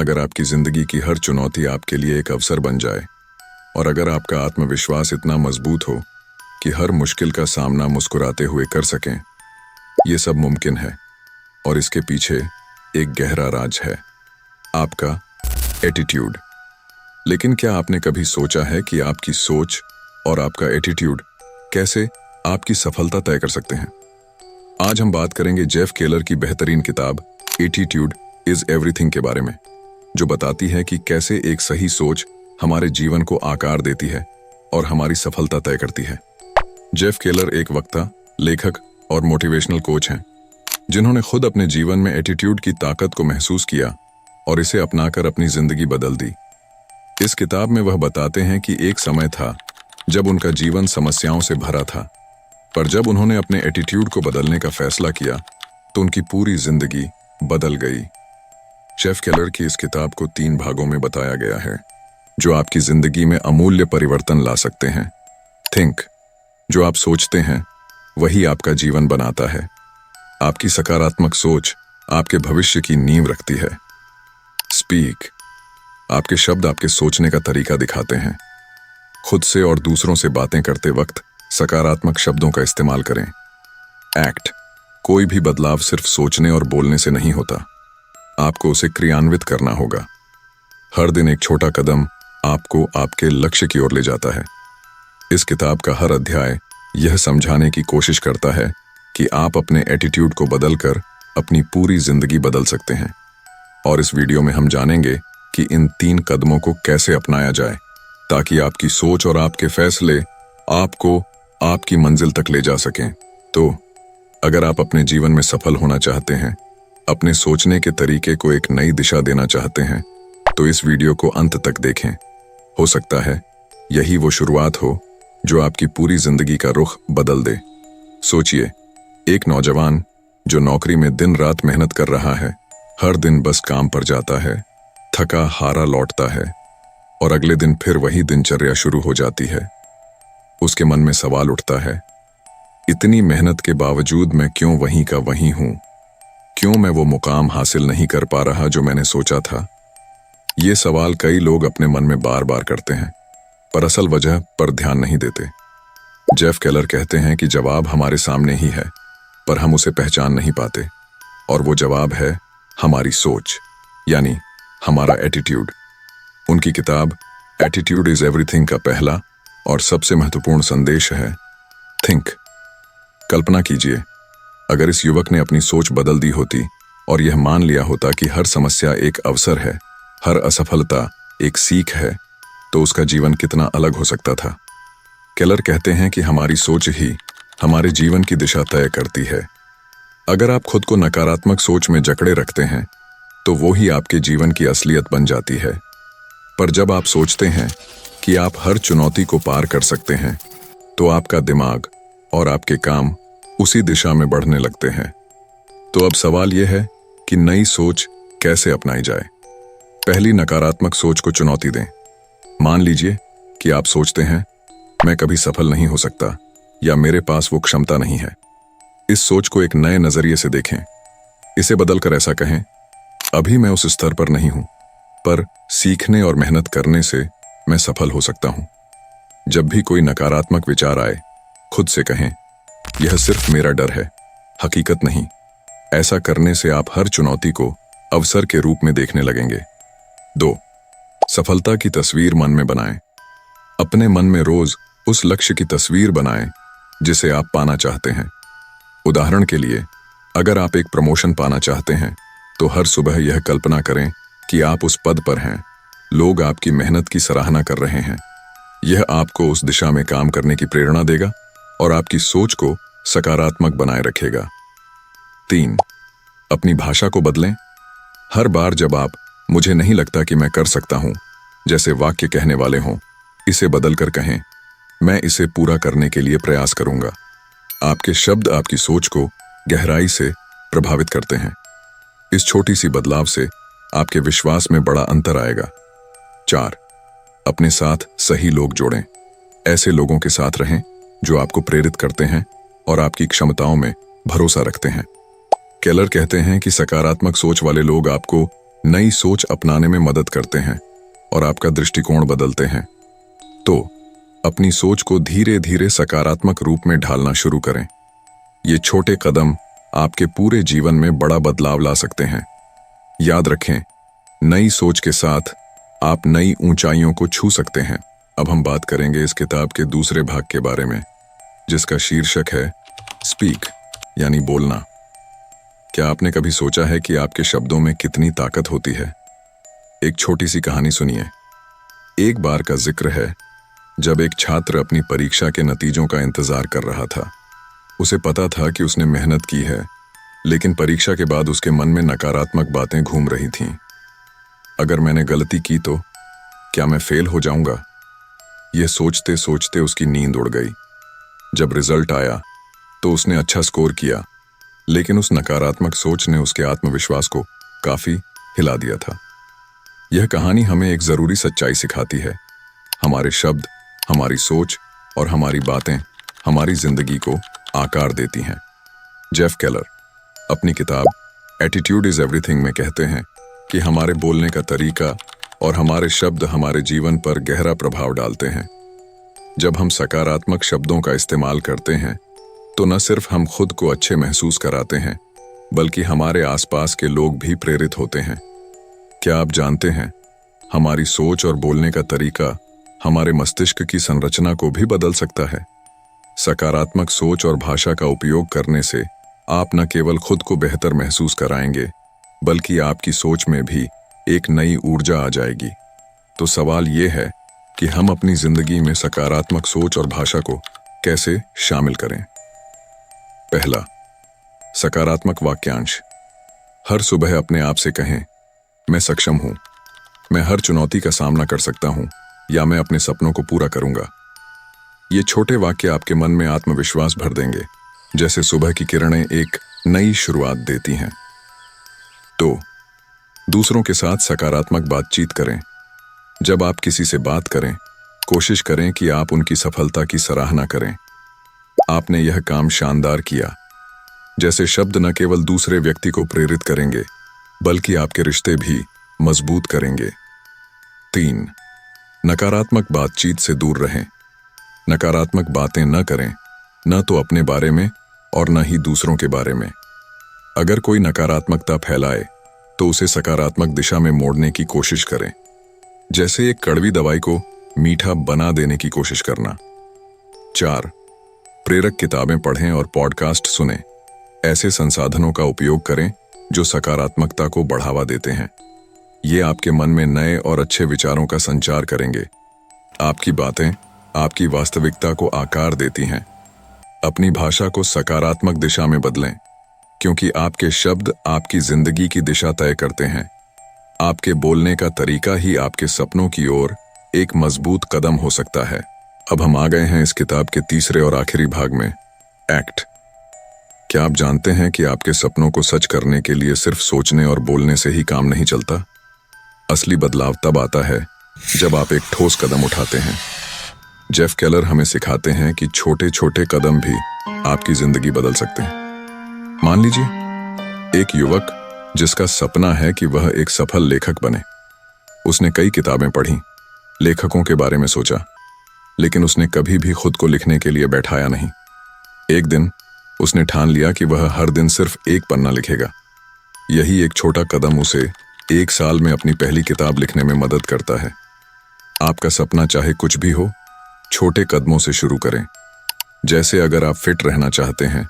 अगर आपकी जिंदगी की हर चुनौती आपके लिए एक अवसर बन जाए और अगर आपका आत्मविश्वास इतना मजबूत हो कि हर मुश्किल का सामना मुस्कुराते हुए कर सकें, ये सब मुमकिन है। और इसके पीछे एक गहरा राज है, आपका एटीट्यूड। लेकिन क्या आपने कभी सोचा है कि आपकी सोच और आपका एटीट्यूड कैसे आपकी सफलता तय कर सकते हैं? आज हम बात करेंगे जेफ केलर की बेहतरीन किताब एटीट्यूड इज एवरीथिंग के बारे में, जो बताती है कि कैसे एक सही सोच हमारे जीवन को आकार देती है और हमारी सफलता तय करती है। जेफ केलर एक वक्ता, लेखक और मोटिवेशनल कोच हैं, जिन्होंने खुद अपने जीवन में एटीट्यूड की ताकत को महसूस किया और इसे अपनाकर अपनी जिंदगी बदल दी। इस किताब में वह बताते हैं कि एक समय था जब उनका जीवन समस्याओं से भरा था, पर जब उन्होंने अपने एटीट्यूड को बदलने का फैसला किया तो उनकी पूरी जिंदगी बदल गई। जेफ केलर की इस किताब को 3 भागों में बताया गया है, जो आपकी जिंदगी में अमूल्य परिवर्तन ला सकते हैं। थिंक, जो आप सोचते हैं वही आपका जीवन बनाता है। आपकी सकारात्मक सोच आपके भविष्य की नींव रखती है। स्पीक, आपके शब्द आपके सोचने का तरीका दिखाते हैं। खुद से और दूसरों से बातें करते वक्त सकारात्मक शब्दों का इस्तेमाल करें। एक्ट, कोई भी बदलाव सिर्फ सोचने और बोलने से नहीं होता, आपको उसे क्रियान्वित करना होगा। हर दिन एक छोटा कदम आपको आपके लक्ष्य की ओर ले जाता है। इस किताब का हर अध्याय यह समझाने की कोशिश करता है कि आप अपने एटीट्यूड को बदलकर अपनी पूरी जिंदगी बदल सकते हैं। और इस वीडियो में हम जानेंगे कि इन 3 कदमों को कैसे अपनाया जाए ताकि आपकी सोच और आपके फैसले आपको आपकी मंजिल तक ले जा सकें। तो अगर आप अपने जीवन में सफल होना चाहते हैं, अपने सोचने के तरीके को एक नई दिशा देना चाहते हैं, तो इस वीडियो को अंत तक देखें। हो सकता है यही वो शुरुआत हो जो आपकी पूरी जिंदगी का रुख बदल दे। सोचिए, एक नौजवान जो नौकरी में दिन रात मेहनत कर रहा है, हर दिन बस काम पर जाता है, थका हारा लौटता है और अगले दिन फिर वही दिनचर्या शुरू हो जाती है। उसके मन में सवाल उठता है, इतनी मेहनत के बावजूद मैं क्यों वहीं का वहीं हूं? क्यों मैं वो मुकाम हासिल नहीं कर पा रहा जो मैंने सोचा था? ये सवाल कई लोग अपने मन में बार बार करते हैं, पर असल वजह पर ध्यान नहीं देते। जेफ केलर कहते हैं कि जवाब हमारे सामने ही है, पर हम उसे पहचान नहीं पाते। और वो जवाब है हमारी सोच, यानी हमारा एटीट्यूड। उनकी किताब एटीट्यूड इज एवरीथिंग का पहला और सबसे महत्वपूर्ण संदेश है, थिंक। कल्पना कीजिए, अगर इस युवक ने अपनी सोच बदल दी होती और यह मान लिया होता कि हर समस्या एक अवसर है, हर असफलता एक सीख है, तो उसका जीवन कितना अलग हो सकता था। केलर कहते हैं कि हमारी सोच ही हमारे जीवन की दिशा तय करती है। अगर आप खुद को नकारात्मक सोच में जकड़े रखते हैं तो वो ही आपके जीवन की असलियत बन जाती है। पर जब आप सोचते हैं कि आप हर चुनौती को पार कर सकते हैं, तो आपका दिमाग और आपके काम उसी दिशा में बढ़ने लगते हैं। तो अब सवाल यह है कि नई सोच कैसे अपनाई जाए। पहली, नकारात्मक सोच को चुनौती दें। मान लीजिए कि आप सोचते हैं, मैं कभी सफल नहीं हो सकता या मेरे पास वो क्षमता नहीं है। इस सोच को एक नए नजरिए से देखें। इसे बदलकर ऐसा कहें, अभी मैं उस स्तर पर नहीं हूं, पर सीखने और मेहनत करने से मैं सफल हो सकता हूं। जब भी कोई नकारात्मक विचार आए, खुद से कहें, यह सिर्फ मेरा डर है, हकीकत नहीं। ऐसा करने से आप हर चुनौती को अवसर के रूप में देखने लगेंगे। 2, सफलता की तस्वीर मन में बनाएं। अपने मन में रोज उस लक्ष्य की तस्वीर बनाएं जिसे आप पाना चाहते हैं। उदाहरण के लिए, अगर आप एक प्रमोशन पाना चाहते हैं, तो हर सुबह यह कल्पना करें कि आप उस पद पर हैं, लोग आपकी मेहनत की सराहना कर रहे हैं। यह आपको उस दिशा में काम करने की प्रेरणा देगा और आपकी सोच को सकारात्मक बनाए रखेगा। 3, अपनी भाषा को बदलें। हर बार जब आप मुझे नहीं लगता कि मैं कर सकता हूं जैसे वाक्य कहने वाले हों, इसे बदलकर कहें, मैं इसे पूरा करने के लिए प्रयास करूंगा। आपके शब्द आपकी सोच को गहराई से प्रभावित करते हैं। इस छोटी सी बदलाव से आपके विश्वास में बड़ा अंतर आएगा। 4, अपने साथ सही लोग जोड़ें। ऐसे लोगों के साथ रहें जो आपको प्रेरित करते हैं और आपकी क्षमताओं में भरोसा रखते हैं। केलर कहते हैं कि सकारात्मक सोच वाले लोग आपको नई सोच अपनाने में मदद करते हैं और आपका दृष्टिकोण बदलते हैं। तो अपनी सोच को धीरे धीरे सकारात्मक रूप में ढालना शुरू करें। ये छोटे कदम आपके पूरे जीवन में बड़ा बदलाव ला सकते हैं। याद रखें, नई सोच के साथ आप नई ऊंचाइयों को छू सकते हैं। अब हम बात करेंगे इस किताब के दूसरे भाग के बारे में, जिसका शीर्षक है स्पीक, यानी बोलना। क्या आपने कभी सोचा है कि आपके शब्दों में कितनी ताकत होती है? एक छोटी सी कहानी सुनिए। एक बार का जिक्र है जब एक छात्र अपनी परीक्षा के नतीजों का इंतजार कर रहा था। उसे पता था कि उसने मेहनत की है, लेकिन परीक्षा के बाद उसके मन में नकारात्मक बातें घूम रही थीं। अगर मैंने गलती की तो क्या मैं फेल हो जाऊंगा? यह सोचते सोचते उसकी नींद उड़ गई। जब रिजल्ट आया तो उसने अच्छा स्कोर किया, लेकिन उस नकारात्मक सोच ने उसके आत्मविश्वास को काफी हिला दिया था। यह कहानी हमें एक जरूरी सच्चाई सिखाती है। हमारे शब्द, हमारी सोच और हमारी बातें हमारी जिंदगी को आकार देती हैं। जेफ केलर अपनी किताब एटीट्यूड इज एवरीथिंग में कहते हैं कि हमारे बोलने का तरीका और हमारे शब्द हमारे जीवन पर गहरा प्रभाव डालते हैं। जब हम सकारात्मक शब्दों का इस्तेमाल करते हैं तो न सिर्फ हम खुद को अच्छे महसूस कराते हैं, बल्कि हमारे आसपास के लोग भी प्रेरित होते हैं। क्या आप जानते हैं, हमारी सोच और बोलने का तरीका हमारे मस्तिष्क की संरचना को भी बदल सकता है। सकारात्मक सोच और भाषा का उपयोग करने से आप न केवल खुद को बेहतर महसूस कराएंगे, बल्कि आपकी सोच में भी एक नई ऊर्जा आ जाएगी। तो सवाल यह है कि हम अपनी जिंदगी में सकारात्मक सोच और भाषा को कैसे शामिल करें। पहला, सकारात्मक वाक्यांश। हर सुबह अपने आप से कहें, मैं सक्षम हूं, मैं हर चुनौती का सामना कर सकता हूं, या मैं अपने सपनों को पूरा करूंगा। ये छोटे वाक्य आपके मन में आत्मविश्वास भर देंगे, जैसे सुबह की किरणें एक नई शुरुआत देती हैं। तो दूसरों के साथ सकारात्मक बातचीत करें। जब आप किसी से बात करें, कोशिश करें कि आप उनकी सफलता की सराहना करें। आपने यह काम शानदार किया। जैसे शब्द न केवल दूसरे व्यक्ति को प्रेरित करेंगे, बल्कि आपके रिश्ते भी मजबूत करेंगे। 3, नकारात्मक बातचीत से दूर रहें। नकारात्मक बातें न करें, न तो अपने बारे में और न ही दूसरों के बारे में। अगर कोई नकारात्मकता फैलाए तो उसे सकारात्मक दिशा में मोड़ने की कोशिश करें, जैसे एक कड़वी दवाई को मीठा बना देने की कोशिश करना। 4, प्रेरक किताबें पढ़ें और पॉडकास्ट सुनें। ऐसे संसाधनों का उपयोग करें जो सकारात्मकता को बढ़ावा देते हैं। ये आपके मन में नए और अच्छे विचारों का संचार करेंगे। आपकी बातें आपकी वास्तविकता को आकार देती हैं। अपनी भाषा को सकारात्मक दिशा में बदलें, क्योंकि आपके शब्द आपकी जिंदगी की दिशा तय करते हैं। आपके बोलने का तरीका ही आपके सपनों की ओर एक मजबूत कदम हो सकता है। अब हम आ गए हैं इस किताब के तीसरे और आखिरी भाग में, एक्ट। क्या आप जानते हैं कि आपके सपनों को सच करने के लिए सिर्फ सोचने और बोलने से ही काम नहीं चलता? असली बदलाव तब आता है जब आप एक ठोस कदम उठाते हैं। जेफ केलर हमें सिखाते हैं कि छोटे छोटे कदम भी आपकी जिंदगी बदल सकते हैं। मान लीजिए, एक युवक जिसका सपना है कि वह एक सफल लेखक बने। उसने कई किताबें पढ़ी, लेखकों के बारे में सोचा, लेकिन उसने कभी भी खुद को लिखने के लिए बैठाया नहीं। एक दिन उसने ठान लिया कि वह हर दिन सिर्फ एक पन्ना लिखेगा। यही एक छोटा कदम उसे 1 साल में अपनी पहली किताब लिखने में मदद करता है। आपका सपना चाहे कुछ भी हो, छोटे कदमों से शुरू करें। जैसे अगर आप फिट रहना चाहते हैं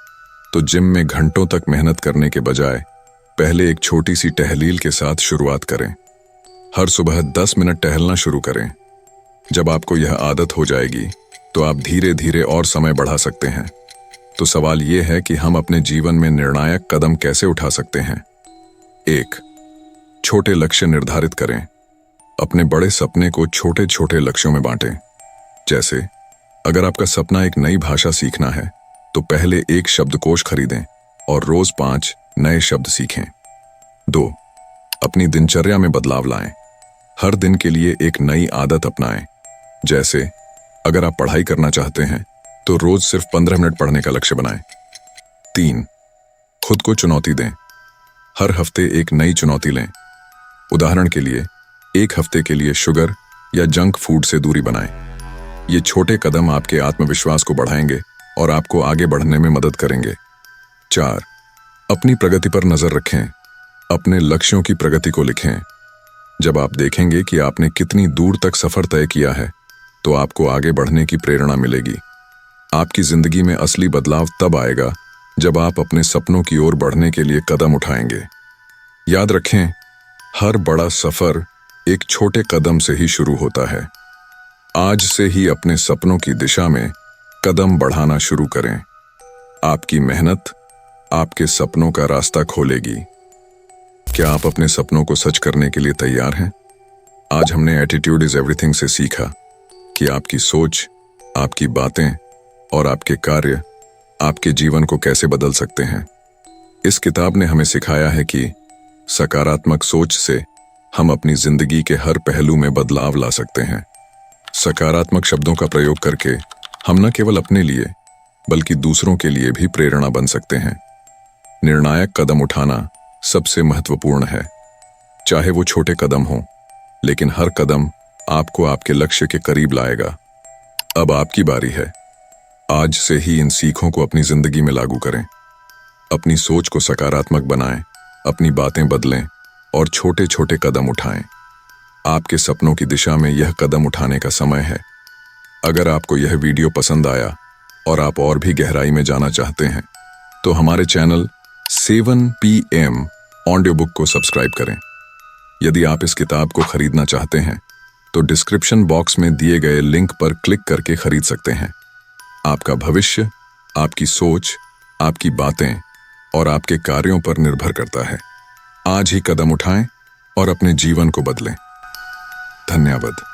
तो जिम में घंटों तक मेहनत करने के बजाय पहले एक छोटी सी टहलील के साथ शुरुआत करें। हर सुबह 10 मिनट टहलना शुरू करें। जब आपको यह आदत हो जाएगी तो आप धीरे धीरे और समय बढ़ा सकते हैं। तो सवाल यह है कि हम अपने जीवन में निर्णायक कदम कैसे उठा सकते हैं। 1, छोटे लक्ष्य निर्धारित करें। अपने बड़े सपने को छोटे छोटे लक्ष्यों में बांटें। जैसे अगर आपका सपना एक नई भाषा सीखना है तो पहले एक शब्दकोश खरीदें और रोज 5 नए शब्द सीखें। 2, अपनी दिनचर्या में बदलाव लाएं। हर दिन के लिए एक नई आदत अपनाएं। जैसे अगर आप पढ़ाई करना चाहते हैं तो रोज सिर्फ 15 मिनट पढ़ने का लक्ष्य बनाएं। 3, खुद को चुनौती दें। हर हफ्ते एक नई चुनौती लें। उदाहरण के लिए, एक हफ्ते के लिए शुगर या जंक फूड से दूरी बनाएं। ये छोटे कदम आपके आत्मविश्वास को बढ़ाएंगे और आपको आगे बढ़ने में मदद करेंगे। 4. अपनी प्रगति पर नजर रखें। अपने लक्ष्यों की प्रगति को लिखें। जब आप देखेंगे कि आपने कितनी दूर तक सफर तय किया है, तो आपको आगे बढ़ने की प्रेरणा मिलेगी। आपकी जिंदगी में असली बदलाव तब आएगा जब आप अपने सपनों की ओर बढ़ने के लिए कदम उठाएंगे। याद रखें, हर बड़ा सफर एक छोटे कदम से ही शुरू होता है। आज से ही अपने सपनों की दिशा में कदम बढ़ाना शुरू करें। आपकी मेहनत आपके सपनों का रास्ता खोलेगी। क्या आप अपने सपनों को सच करने के लिए तैयार हैं? आज हमने एटीट्यूड इज एवरीथिंग से सीखा कि आपकी सोच, आपकी बातें और आपके कार्य आपके जीवन को कैसे बदल सकते हैं। इस किताब ने हमें सिखाया है कि सकारात्मक सोच से हम अपनी जिंदगी के हर पहलू में बदलाव ला सकते हैं। सकारात्मक शब्दों का प्रयोग करके हम न केवल अपने लिए बल्कि दूसरों के लिए भी प्रेरणा बन सकते हैं। निर्णायक कदम उठाना सबसे महत्वपूर्ण है। चाहे वो छोटे कदम हों, लेकिन हर कदम आपको आपके लक्ष्य के करीब लाएगा। अब आपकी बारी है। आज से ही इन सीखों को अपनी जिंदगी में लागू करें। अपनी सोच को सकारात्मक बनाएं, अपनी बातें बदलें और छोटे छोटे कदम उठाएं। आपके सपनों की दिशा में यह कदम उठाने का समय है। अगर आपको यह वीडियो पसंद आया और आप और भी गहराई में जाना चाहते हैं, तो हमारे चैनल 7 PM ऑडियो बुक को सब्सक्राइब करें। यदि आप इस किताब को खरीदना चाहते हैं, तो डिस्क्रिप्शन बॉक्स में दिए गए लिंक पर क्लिक करके खरीद सकते हैं। आपका भविष्य आपकी सोच, आपकी बातें और आपके कार्यों पर निर्भर करता है। आज ही कदम उठाएं और अपने जीवन को बदलें। धन्यवाद।